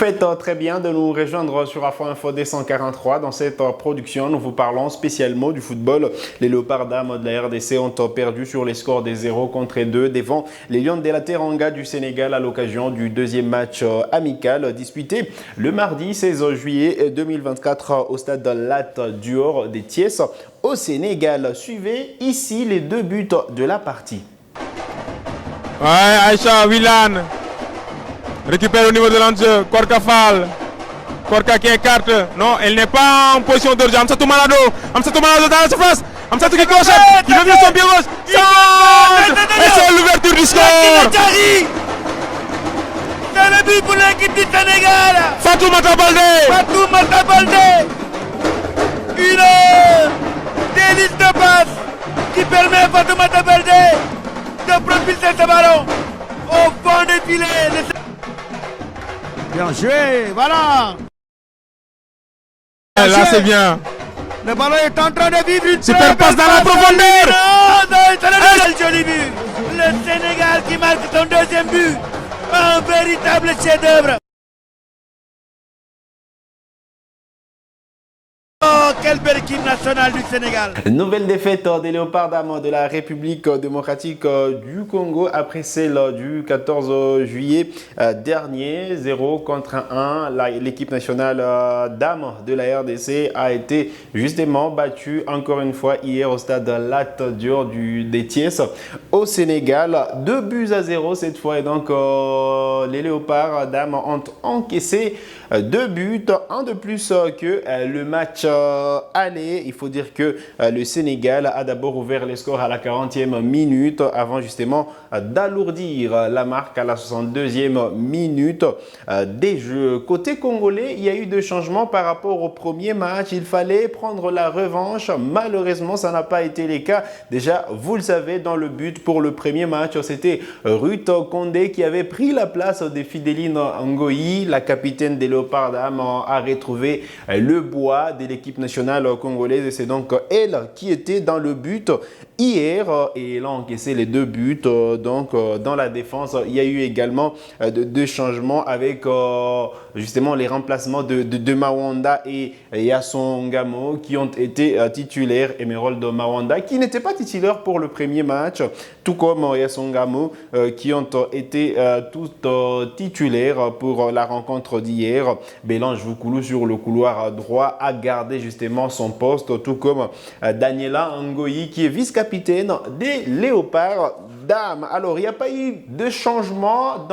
faites très bien de nous rejoindre sur Afro Info D143. Dans cette production, nous vous parlons spécialement du football. Les Léopards dames de la RDC ont perdu sur les scores des 0-2 devant les Lions de la Teranga du Sénégal à l'occasion du deuxième match amical disputé le mardi 16 juillet 2024 au stade Lat Dior des Thiès au Sénégal. Suivez ici les deux buts de la partie. Ouais, Aïcha Willan récupère au niveau de l'enjeu. Korka Fall. Korka qui écarte. Non, elle n'est pas en position d'urgence. Amsatou Malado dans la surface. Amsatou qui cloche. Qui revient sur son pied gauche. Et c'est l'ouverture du score. C'est le but pour l'équipe du Sénégal. Fatoumata Baldé. Une délice de passe qui permet à Fatoumata Baldé de propulser ce ballon au fond des filets. Bien joué, voilà. Là c'est bien. Le ballon est en train de vivre une super passe dans la profondeur. Joli but. Le Sénégal qui marque son deuxième but. Un véritable chef-d'œuvre. Oh, quelle belle équipe nationale du Sénégal. Nouvelle défaite des Léopards dames de la République démocratique du Congo après celle du 14 juillet dernier, 0-1. L'équipe nationale dames de la RDC a été justement battue encore une fois hier au stade Lat Dior des Thiès au Sénégal. 2-0 cette fois et donc les Léopards dames ont encaissé 2 buts, un de plus que le match aller. Il faut dire que le Sénégal a d'abord ouvert les scores à la 40e minute avant justement d'alourdir la marque à la 62e minute des jeux. Côté congolais, il y a eu des changements par rapport au premier match. Il fallait prendre la revanche. Malheureusement, ça n'a pas été le cas. Déjà, vous le savez, dans le but pour le premier match, c'était Ruth Condé qui avait pris la place de Fideline Ngoyi, la capitaine des Léopards dames, a retrouvé le bois de l'équipe nationale congolaise et c'est donc elle qui était dans le but hier et elle a encaissé les 2 buts. Donc dans la défense, il y a eu également deux changements avec justement les remplacements de Mawanda et Yasson Ngamo qui ont été titulaires. Emerald Mawanda qui n'était pas titulaire pour le premier match, tout comme Yasson Ngamo qui ont été tous titulaires pour la rencontre d'hier. Bélange Voukoulou sur le couloir droit a gardé justement son poste, tout comme Daniela Ngoyi qui est vice-capitaine des Léopards dames. Alors, il n'y a pas eu de changement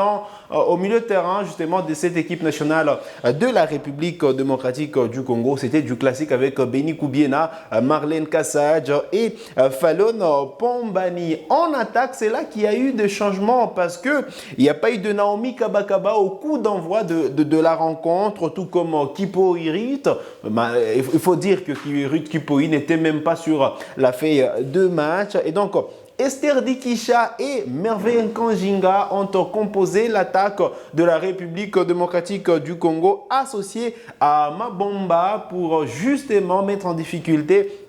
au milieu de terrain justement de cette équipe nationale de la République démocratique du Congo. C'était du classique avec Beni Koubiena, Marlène Kassaj et Fallon Pombani. En attaque, c'est là qu'il y a eu des changements parce qu'il n'y a pas eu de Naomi Kabakaba au coup d'envoi de la rencontre, tout comme Kipo Irit. Il faut dire que Ruth Kipoï n'était même pas sur la feuille de match. Et donc, Esther Dikisha et Merveille Kanjinga ont composé l'attaque de la République démocratique du Congo associée à Mabomba pour justement mettre en difficulté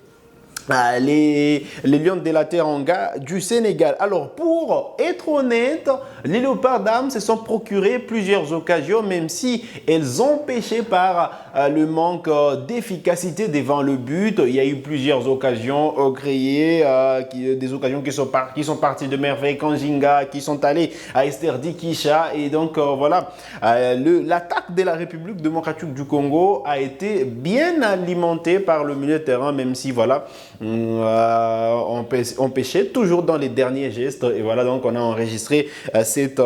les Lions de la Teranga du Sénégal. Alors, pour être honnête, les Léopards dames se sont procuré plusieurs occasions, même si elles ont péché par le manque d'efficacité devant le but. Il y a eu plusieurs occasions créées, des occasions qui sont parties de Merveille Kanjinga, qui sont allées à Esther Dikisha. Et donc, voilà, l'attaque de la République démocratique du Congo a été bien alimentée par le milieu de terrain, même si, voilà, on pêchait toujours dans les derniers gestes et voilà donc on a enregistré cette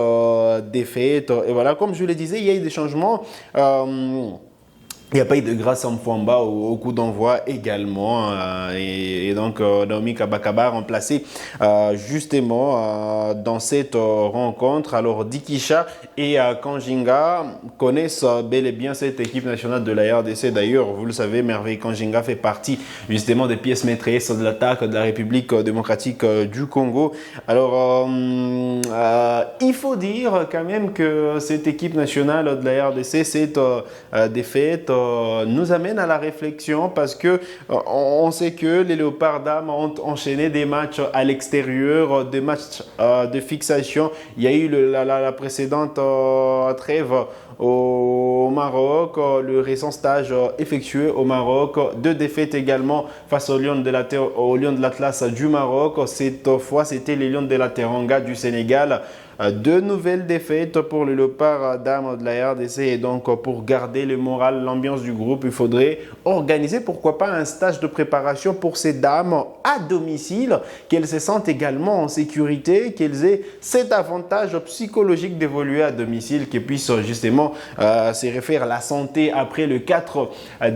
défaite et voilà comme je le disais il y a eu des changements. Il n'y a pas eu de grâce en Fouamba au coup d'envoi également. Et donc, Naomi Kabakaba remplacé justement dans cette rencontre. Alors, Dikisha et Kanjinga connaissent bel et bien cette équipe nationale de la RDC. D'ailleurs, vous le savez, Merveille Kanjinga fait partie justement des pièces maîtresses de l'attaque de la République démocratique du Congo. Alors, il faut dire quand même que cette équipe nationale de la RDC, cette défaite nous amène à la réflexion parce que on sait que les Léopards dames ont enchaîné des matchs à l'extérieur, des matchs de fixation. Il y a eu la précédente trêve au Maroc, le récent stage effectué au Maroc, 2 défaites également face aux Lions de l'Atlas du Maroc. Cette fois, c'était les Lions de la Teranga du Sénégal. 2 nouvelles défaites pour le Léopard dames de la RDC et donc pour garder le moral, l'ambiance du groupe, il faudrait organiser pourquoi pas un stage de préparation pour ces dames à domicile, qu'elles se sentent également en sécurité, qu'elles aient cet avantage psychologique d'évoluer à domicile, qu'elles puissent justement se référer à la santé après les 4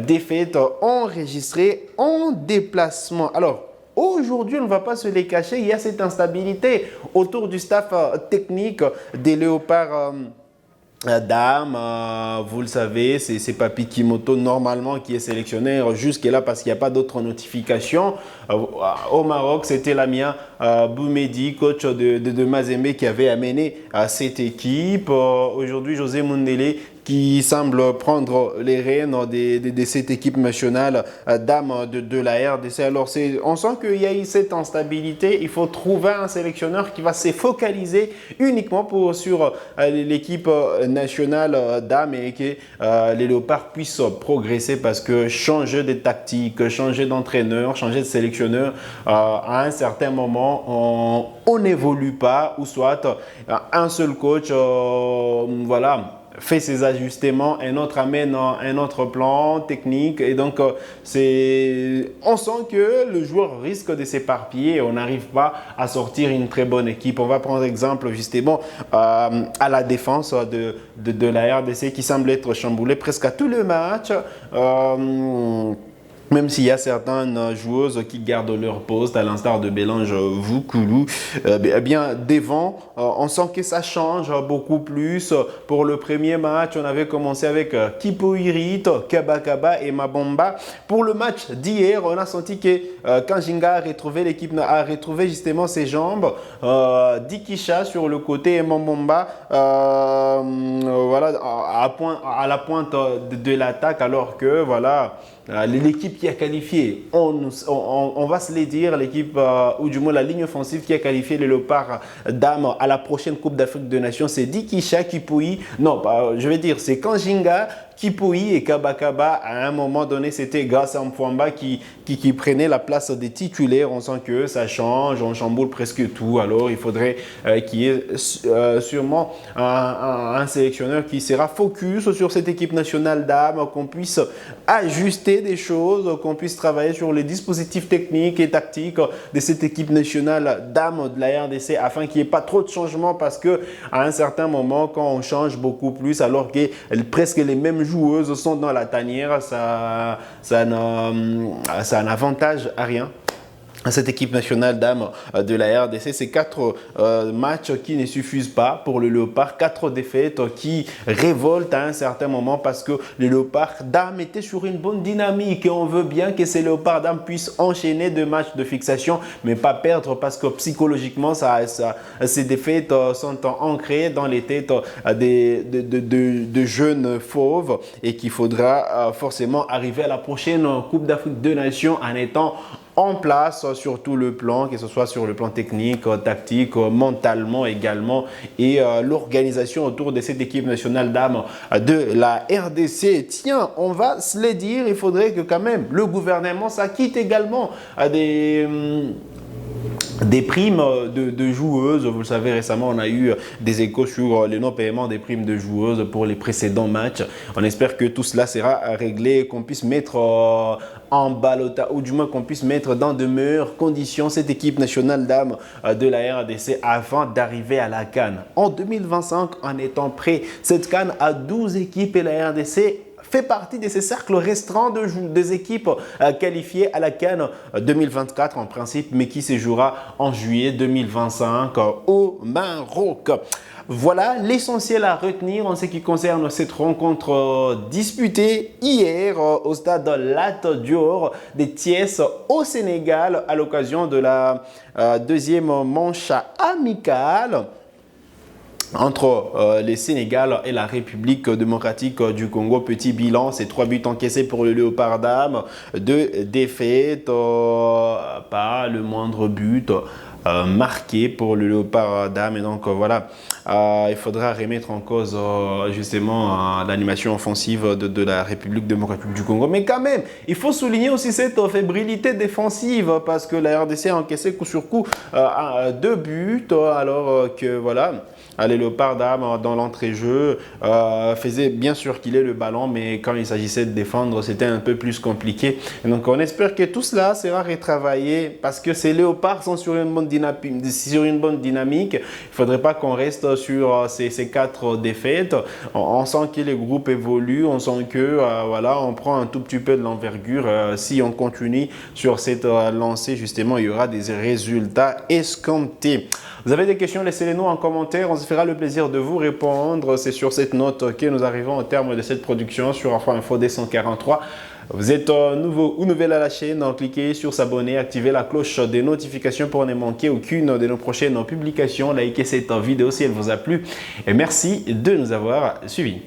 défaites enregistrées en déplacement. Alors, aujourd'hui, on ne va pas se les cacher, il y a cette instabilité autour du staff technique des Léopards dames. Vous le savez, c'est Papi Kimoto normalement qui est sélectionneur jusque-là parce qu'il n'y a pas d'autres notifications. Au Maroc, c'était Lamia Boumedi, coach de Mazembe, qui avait amené cette équipe. Aujourd'hui, José Mundele qui semble prendre les rênes de cette équipe nationale dames de la RDC. Alors, on sent qu'il y a eu cette instabilité. Il faut trouver un sélectionneur qui va se focaliser uniquement sur l'équipe nationale dames et que les Léopards puissent progresser parce que changer de tactique, changer d'entraîneur, changer de sélectionneur, à un certain moment, on n'évolue pas ou soit un seul coach, voilà, fait ses ajustements, un autre amène un autre plan technique et donc on sent que le joueur risque de s'éparpiller et on n'arrive pas à sortir une très bonne équipe. On va prendre exemple justement à la défense de la RDC qui semble être chamboulée presque à tous les matchs. Même s'il y a certaines joueuses qui gardent leur poste, à l'instar de Bélange Voukoulou, bien devant, on sent que ça change beaucoup plus. Pour le premier match, on avait commencé avec Kipoirit, Kabakaba et Mabomba. Pour le match d'hier, on a senti que Kanjinga a retrouvé justement ses jambes. Dikisha sur le côté et Mabomba voilà, à la pointe de l'attaque, alors que voilà, l'équipe qui a qualifié, on va se le dire, l'équipe ou du moins la ligne offensive qui a qualifié les Léopards dames à la prochaine Coupe d'Afrique des Nations, c'est Dikisha, Kipoui, non, je vais dire c'est Kanjinga, Kipoui et Kabakaba. À un moment donné, c'était Grâce Mpwamba qui prenait la place des titulaires. On sent que ça change, on chamboule presque tout. Alors, il faudrait qu'il y ait sûrement un sélectionneur qui sera focus sur cette équipe nationale dames, qu'on puisse ajuster des choses, qu'on puisse travailler sur les dispositifs techniques et tactiques de cette équipe nationale dames de la RDC afin qu'il n'y ait pas trop de changements parce que à un certain moment, quand on change beaucoup plus, alors que presque les mêmes joueuses sont dans la tanière, ça n'avantage à rien à cette équipe nationale dames de la RDC. C'est 4 matchs qui ne suffisent pas pour le Léopard, 4 défaites qui révoltent à un certain moment parce que le Léopard dames était sur une bonne dynamique et on veut bien que ces Léopards dames puissent enchaîner 2 matchs de fixation mais pas perdre parce que psychologiquement ces défaites sont ancrées dans les têtes de jeunes fauves et qu'il faudra forcément arriver à la prochaine Coupe d'Afrique des Nations en étant en place sur tout le plan, que ce soit sur le plan technique, tactique, mentalement également et l'organisation autour de cette équipe nationale dames de la RDC. Tiens, on va se le dire, il faudrait que quand même le gouvernement s'acquitte également à des primes de joueuses. Vous le savez, récemment, on a eu des échos sur le non-paiement des primes de joueuses pour les précédents matchs. On espère que tout cela sera réglé, qu'on puisse mettre en balotage, ou du moins qu'on puisse mettre dans de meilleures conditions cette équipe nationale dames de la RDC avant d'arriver à la CAN. En 2025, en étant prêt, cette CAN a 12 équipes et la RDC fait partie de ces cercles restreints des équipes qualifiées à la CAN 2024 en principe, mais qui se jouera en juillet 2025 au Maroc. Voilà l'essentiel à retenir en ce qui concerne cette rencontre disputée hier au stade Lat Dior de Thiès au Sénégal à l'occasion de la deuxième manche amicale. entre les Sénégal et la République démocratique du Congo. Petit bilan, c'est 3 buts encaissés pour le Léopard d'Âme, 2 défaites, pas le moindre but marqué pour le Léopard d'Âme. Et donc voilà, il faudra remettre en cause justement l'animation offensive de la République démocratique du Congo. Mais quand même, il faut souligner aussi cette fébrilité défensive parce que la RDC a encaissé coup sur coup 2 buts alors que voilà. Les Léopards d'Âme dans l'entrée-jeu faisaient bien sûr qu'il ait le ballon, mais quand il s'agissait de défendre, c'était un peu plus compliqué. Et donc on espère que tout cela sera retravaillé parce que ces Léopards sont sur une bonne dynamique. Il ne faudrait pas qu'on reste sur ces 4 défaites. On sent que les groupes évoluent, on sent que voilà, on prend un tout petit peu de l'envergure. Si on continue sur cette lancée, justement, il y aura des résultats escomptés. Vous avez des questions, laissez-les nous en commentaire. On se fera le plaisir de vous répondre. C'est sur cette note que nous arrivons au terme de cette production sur Afro Info D143. Vous êtes nouveau ou nouvelle à la chaîne, cliquez sur s'abonner, activez la cloche des notifications pour ne manquer aucune de nos prochaines publications. Likez cette vidéo si elle vous a plu et merci de nous avoir suivis.